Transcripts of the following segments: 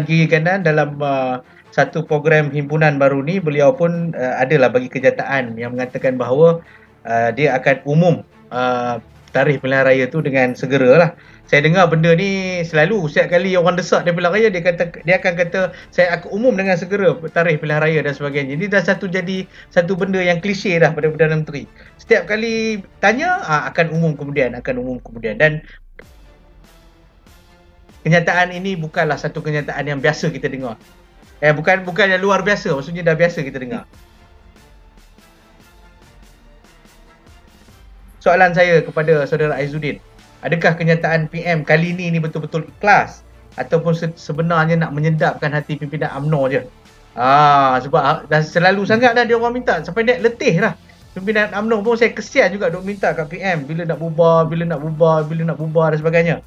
kiri kanan dalam satu program himpunan baru ni, beliau pun adalah bagi kenyataan yang mengatakan bahawa dia akan umum tarikh pilihan raya tu dengan segera lah. Saya dengar benda ni selalu, setiap kali orang desak dia pilihan raya, dia akan kata saya akan umum dengan segera tarikh pilihan raya dan sebagainya. Ini dah jadi satu benda yang klise dah pada Perdana Menteri. Setiap kali tanya akan umum kemudian. Dan kenyataan ini bukanlah satu kenyataan yang biasa kita dengar. Bukan yang luar biasa, maksudnya dah biasa kita dengar. Soalan saya kepada saudara Aizuddin, adakah kenyataan PM kali ini betul-betul ikhlas ataupun sebenarnya nak menyedapkan hati pimpinan UMNO je? Sebab dah selalu sangat dah dia orang minta, sampai naik letih lah. Pimpinan UMNO pun saya kesian juga duk minta kat PM bila nak bubar dan sebagainya.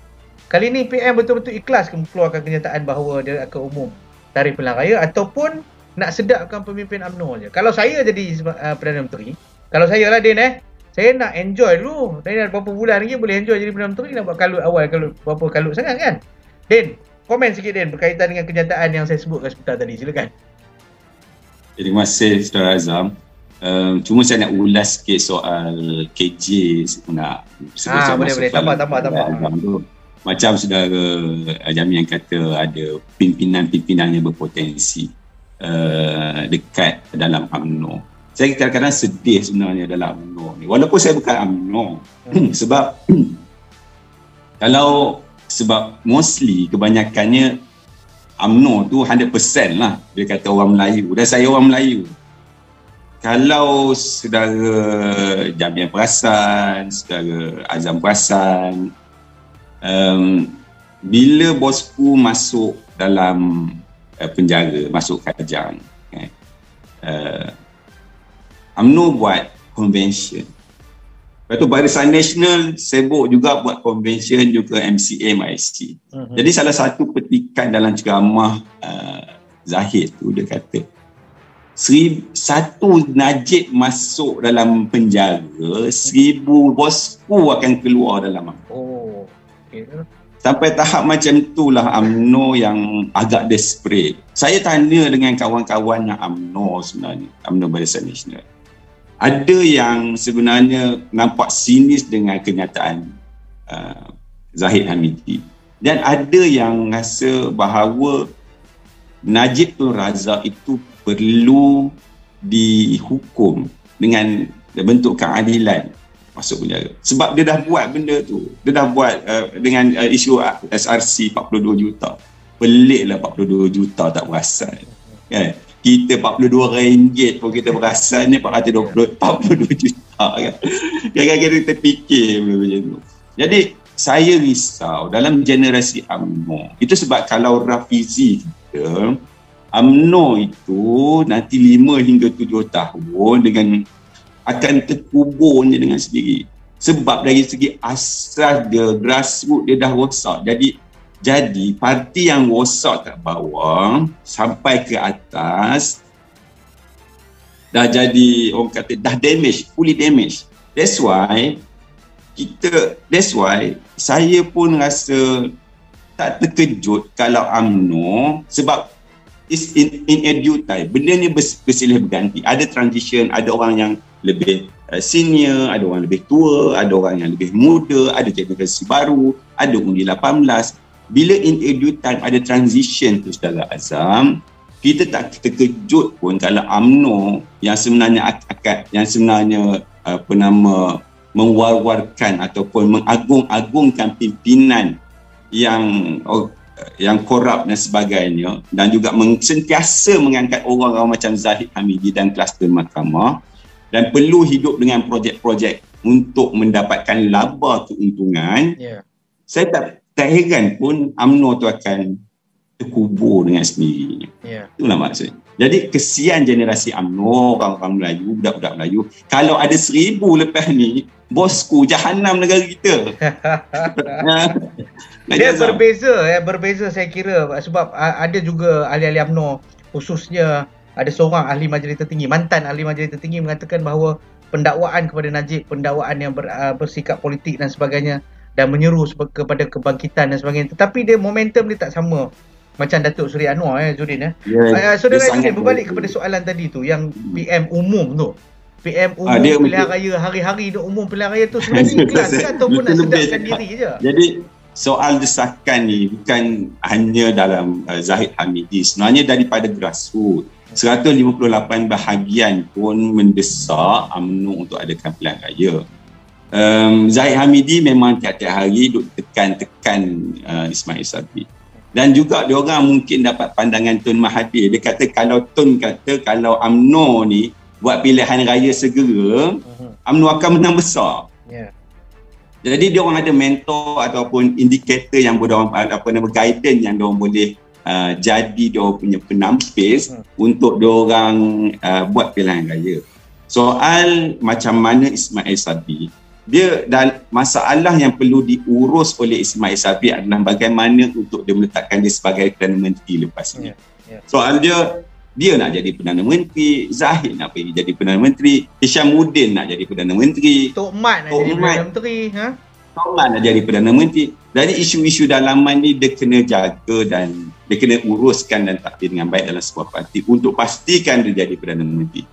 Kali ni PM betul-betul ikhlas keluarkan kenyataan bahawa dia akan umum tarikh pilihan raya ataupun nak sedapkan pemimpin UMNO je. Kalau saya jadi Perdana Menteri, kalau saya lah Din, saya nak enjoy dulu. Saya dah berapa bulan lagi boleh enjoy jadi Perdana Menteri, nak buat kalut awal, berapa kalut sangat kan. Din, komen sikit Din berkaitan dengan kenyataan yang saya sebutkan sebentar tadi, silakan. Terima kasih Saudara Azam. Cuma saya nak ulas sikit soal KJ. Boleh. Tambah. Macam Saudara Jami yang kata ada pimpinan-pimpinan yang berpotensi dekat dalam UMNO. Saya kadang-kadang sedih sebenarnya dalam UMNO ni. Walaupun saya bukan UMNO. Sebab mostly kebanyakannya UMNO tu 100% lah. Dia kata orang Melayu. Dan saya orang Melayu. Kalau saudara Jamian perasan, saudara Azam perasan, bila bosku masuk dalam penjara, masuk Kajang, UMNO buat convention. Lepas tu Barisan Nasional sibuk juga buat convention juga MCA MIC. Jadi salah satu petikan dalam ceramah Zahid tu dia kata satu Najib masuk dalam penjara, 1000 bosku akan keluar dalam UMNO. Sampai tahap macam itulah UMNO yang agak desperate. Saya tanya dengan kawan-kawan yang UMNO sebenarnya, UMNO Barisan Nasional. Ada yang sebenarnya nampak sinis dengan kenyataan Zahid Hamidi. Dan ada yang rasa bahawa Najib Tun Razak itu perlu dihukum dengan bentuk keadilan masuk penjara. Sebab dia dah buat benda tu. Dia dah buat dengan isu SRC 42 juta. Peliklah 42 juta tak perasan. Kan? Kita RM42 pun kita perasan ni 42 juta kan. Kadang-kadang kita fikir macam tu. Jadi saya risau dalam generasi UMNO. Itu sebab kalau Rafizi kita, UMNO itu nanti 5 hingga 7 tahun dengan akan terkuburnya dengan sendiri. Sebab dari segi asas dia, grassroots dia dah rosak. Jadi parti yang rosak kat bawah sampai ke atas dah jadi, orang kata dah damage, fully damage. That's why saya pun rasa tak terkejut kalau UMNO, sebab is in a due time. Benda ni bersilih berganti. Ada transition, ada orang yang lebih senior, ada orang lebih tua, ada orang yang lebih muda, ada generasi baru, ada undi 18. Bila in a due time ada transition tu Saudara Azam, kita tak terkejut pun kalau UMNO yang sebenarnya mewar-warkan ataupun mengagung-agungkan pimpinan yang korup dan sebagainya, dan juga sentiasa mengangkat orang-orang macam Zahid Hamidi dan kluster mahkamah, dan perlu hidup dengan projek-projek untuk mendapatkan laba keuntungan. Saya tak heran pun UMNO tu akan terkubur dengan sendirinya. Itulah maksud. Jadi kesian generasi UMNO, orang-orang Melayu, budak-budak Melayu. Kalau ada 1000 lepas ni, bosku, jahanam negara kita. Dia berbeza saya kira, sebab ada juga ahli-ahli UMNO, khususnya ada seorang ahli majlis tertinggi, mantan ahli majlis tertinggi, mengatakan bahawa pendakwaan kepada Najib, pendakwaan yang bersikap politik dan sebagainya, dan menyeru kepada kebangkitan dan sebagainya, tetapi dia momentum dia tak sama Macam Datuk Seri Anwar Zudin Saudara Zudin, berbalik kepada soalan tadi tu yang PM umum tu. PM umum pilihan raya hari-hari tu, umum pilihan raya tu sebenarnya ikhlas ke ataupun nak sedapkan diri je? Jadi soal desakan ni bukan hanya dalam Zahid Hamidi, sebenarnya daripada grassroots. 158 bahagian pun mendesak UMNO untuk adakan pilihan raya. Zahid Hamidi memang tiap-tiap hari duk tekan Ismail Sabri. Dan juga diorang mungkin dapat pandangan Tun Mahathir. Dia kata kalau UMNO ni buat pilihan raya segera, UMNO akan menang besar. Jadi dia orang ada mentor ataupun indikator yang guidance yang dia orang boleh jadi dia orang punya penampis untuk dia orang buat pilihan raya. Soal macam mana Ismail Sabri, dan masalah yang perlu diurus oleh Ismail Sabri adalah bagaimana untuk dia meletakkan dia sebagai Perdana Menteri lepas ni. Soal dia nak jadi Perdana Menteri, Zahid nak pergi jadi Perdana Menteri, Hishamuddin nak jadi Perdana Menteri, Tok Mat nak jadi Perdana Menteri, Tok Mat nak jadi Perdana Menteri. Jadi isu-isu dalaman ni dia kena jaga dan dia kena uruskan dan takdir dengan baik dalam sebuah parti untuk pastikan dia jadi Perdana Menteri.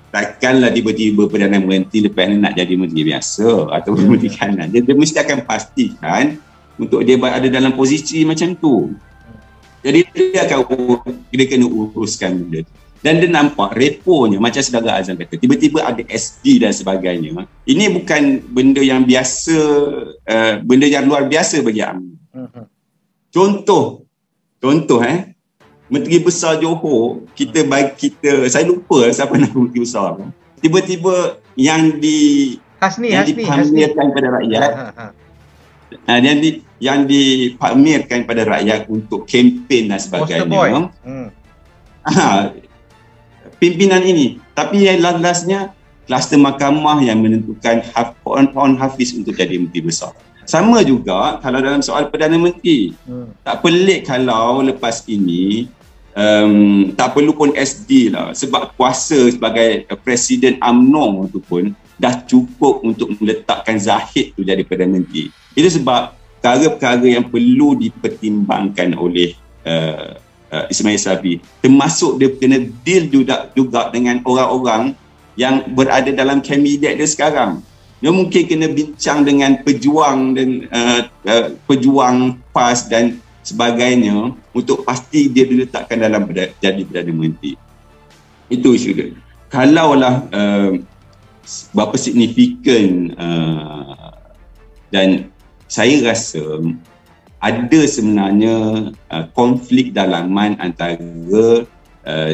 Takkanlah tiba-tiba Perdana Menteri lepas ni nak jadi Menteri biasa atau Menteri Kanan. Dia mesti akan pastikan untuk dia ada dalam posisi macam tu. Jadi dia kena uruskan benda tu. Dan dia nampak reponya macam saudara Azam kata, tiba-tiba ada SD dan sebagainya. Ini bukan benda yang biasa, benda yang luar biasa bagi UMNO. Contoh Menteri Besar Johor, saya lupa siapa nama Menteri Besar. Tiba-tiba yang dipamerkan pada rakyat. Yang dipamerkan pada rakyat untuk kempen dan sebagainya. Pimpinan ini. Tapi yang lastnya, kluster mahkamah yang menentukan Puan Hafiz untuk jadi Menteri Besar. Sama juga kalau dalam soal Perdana Menteri. Tak pelik kalau lepas ini, tak perlu pun SD lah. Sebab kuasa sebagai Presiden UMNO tu pun dah cukup untuk meletakkan Zahid tu jadi Perdana Menteri. Itu sebab perkara-perkara yang perlu dipertimbangkan oleh Ismail Sabri, termasuk dia kena deal juga dengan orang-orang yang berada dalam kabinet dia sekarang. Dia mungkin kena bincang dengan pejuang dan pejuang PAS dan sebagainya untuk pasti dia diletakkan dalam jadi Perdana Menteri. Itu isu dia. Kalaulah berapa signifikan dan saya rasa ada sebenarnya konflik dalaman antara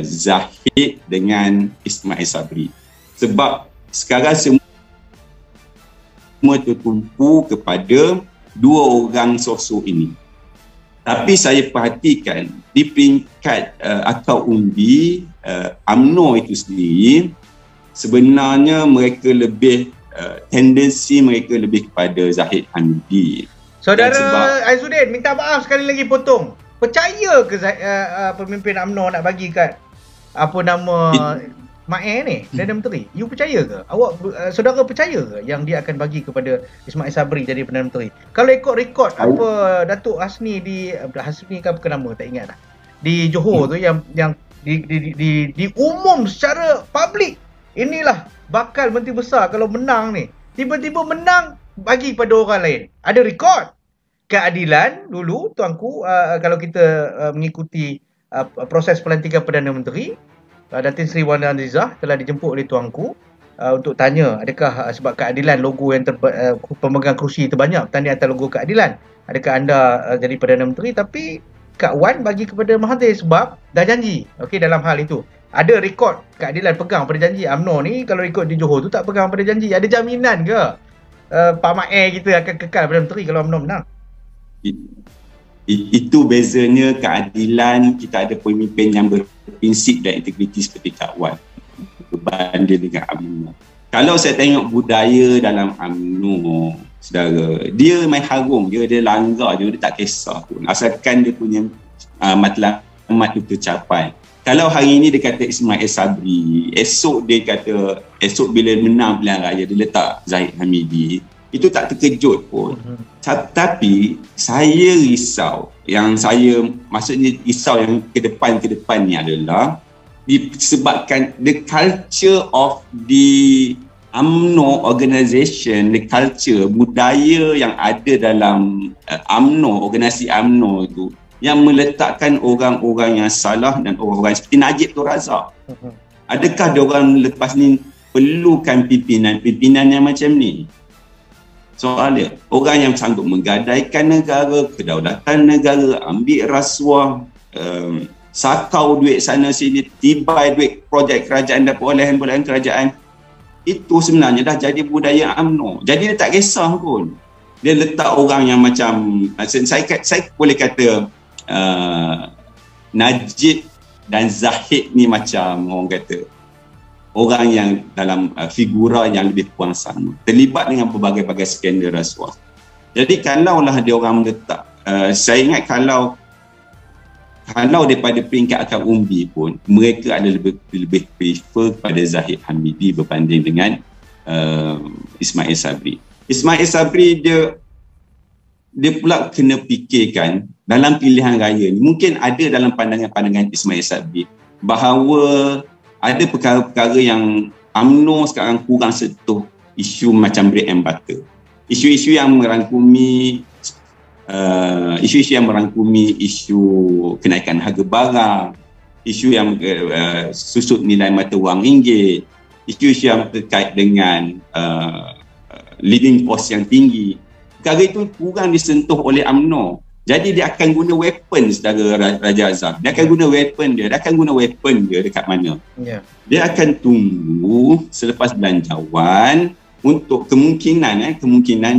Zahid dengan Ismail Sabri. Sebab sekarang semua tertumpu kepada dua orang sosok ini. Tapi saya perhatikan di peringkat akar undi UMNO itu sendiri, sebenarnya mereka lebih tendensi mereka lebih kepada Zahid Hamidi. Saudara Aizuddin, minta maaf sekali lagi potong. Percaya ke pemimpin UMNO nak bagi kat apa nama Mak ni, Perdana Menteri? You percaya ke? Saudara percaya ke yang dia akan bagi kepada Ismail Sabri jadi Perdana Menteri? Kalau ikut rekod apa Datuk Hasni Hasni kan apa nama tak ingat dah. Di Johor tu yang diumum secara publik. Inilah bakal Menteri Besar kalau menang ni. Tiba-tiba menang bagi pada orang lain. Ada rekod. Keadilan dulu tuanku, kalau kita mengikuti proses pelantikan Perdana Menteri, Datin Seri Wan Azizah telah dijemput oleh tuanku untuk tanya adakah sebab keadilan logo yang pemegang kerusi terbanyak bertanding atas logo keadilan, adakah anda jadi Perdana Menteri? Tapi Kak Wan bagi kepada Mahathir sebab dah janji. Okey, dalam hal itu ada rekod keadilan pegang pada janji. UMNO ni kalau ikut di Johor tu tak pegang pada janji. Ada jaminan ke Pak Mak kita akan kekal Perdana Menteri kalau UMNO menang? Itu bezanya keadilan. Kita ada pemimpin yang berprinsip dan integriti seperti Kak Wan berbanding dengan UMNO. Kalau saya tengok budaya dalam UMNO, saudara, dia main harum, dia langgar, dia tak kisah pun asalkan dia punya matlamat itu tercapai. Kalau hari ini dia kata Ismail Sabri, esok dia kata, esok bila menang pilihan raya dia letak Zahid Hamidi, itu tak terkejut pun. Tapi saya risau, maksudnya risau yang ke depan ni adalah disebabkan the culture of the UMNO organisation, the culture, budaya yang ada dalam UMNO, organisasi UMNO itu yang meletakkan orang-orang yang salah dan orang-orang seperti Najib Tun Razak. Adakah diorang lepas ni perlukan pimpinan yang macam ni? Soalnya, orang yang sanggup menggadaikan negara, kedaulatan negara, ambil rasuah, sakau duit sana sini, tibai duit projek kerajaan dan perolehan-perolehan kerajaan, itu sebenarnya dah jadi budaya UMNO. Jadi dia tak kisah pun. Dia letak orang yang macam, saya boleh kata Najib dan Zahid ni macam orang kata orang yang dalam figura yang lebih kurang sama, terlibat dengan berbagai-bagai skandal rasuah. Jadi kalaulah dia orang meletak, saya ingat kalau daripada peringkat akar umbi pun, mereka ada lebih prefer kepada Zahid Hamidi berbanding dengan Ismail Sabri. Ismail Sabri dia pula kena fikirkan dalam pilihan raya ni, mungkin ada dalam pandangan Ismail Sabri bahawa ada perkara-perkara yang UMNO sekarang kurang sentuh isu macam bread and butter. Isu-isu yang merangkumi isu kenaikan harga barang, isu yang susut nilai mata wang ringgit, isu-isu yang terkait dengan living cost yang tinggi. Perkara itu kurang disentuh oleh UMNO. Jadi dia akan guna weapon saudara Raja Azhar. Dia akan guna weapon dia dekat mana? Yeah. Dia akan tunggu selepas belanjawan untuk kemungkinan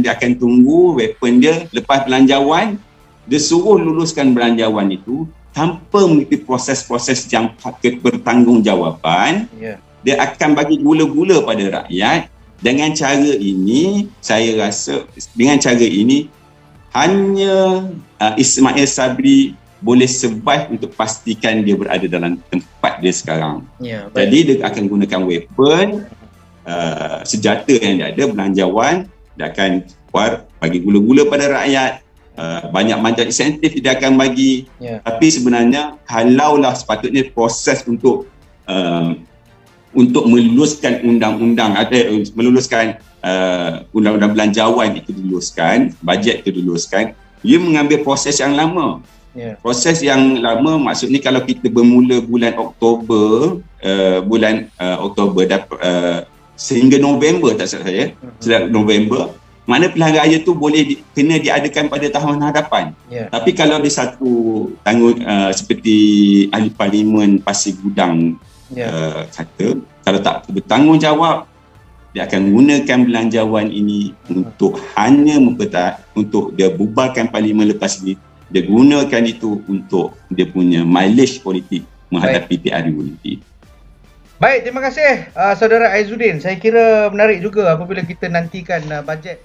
dia akan tunggu weapon dia lepas belanjawan, dia suruh luluskan belanjawan itu tanpa mengikuti proses-proses yang bertanggungjawabkan. Yeah. Dia akan bagi gula-gula pada rakyat. Dengan cara ini, saya rasa hanya Ismail Sabri boleh survive untuk pastikan dia berada dalam tempat dia sekarang. Yeah, jadi dia akan gunakan weapon, senjata yang dia ada, belanjawan, dia akan bagi gula-gula pada rakyat, banyak insentif dia akan bagi. Yeah. Tapi sebenarnya kalaulah sepatutnya proses untuk meluluskan undang-undang, meluluskan undang-undang belanjawan itu diluluskan, bajet itu diluluskan, dia mengambil proses yang lama. Yeah. Proses yang lama maksudnya kalau kita bermula bulan Oktober, sehingga November tak salah saya, sejak November, mana pilihan raya tu boleh kena diadakan pada tahun hadapan. Yeah. Tapi kalau ada satu seperti ahli parlimen Pasir Gudang kata, kalau tak bertanggungjawab, dia akan gunakan belanjawan ini untuk hanya untuk dia bubarkan parlimen lepas ini. Dia gunakan itu untuk dia punya mileage politik menghadapi PRU nanti. Baik, terima kasih saudara Aizuddin. Saya kira menarik juga apabila kita nantikan bajet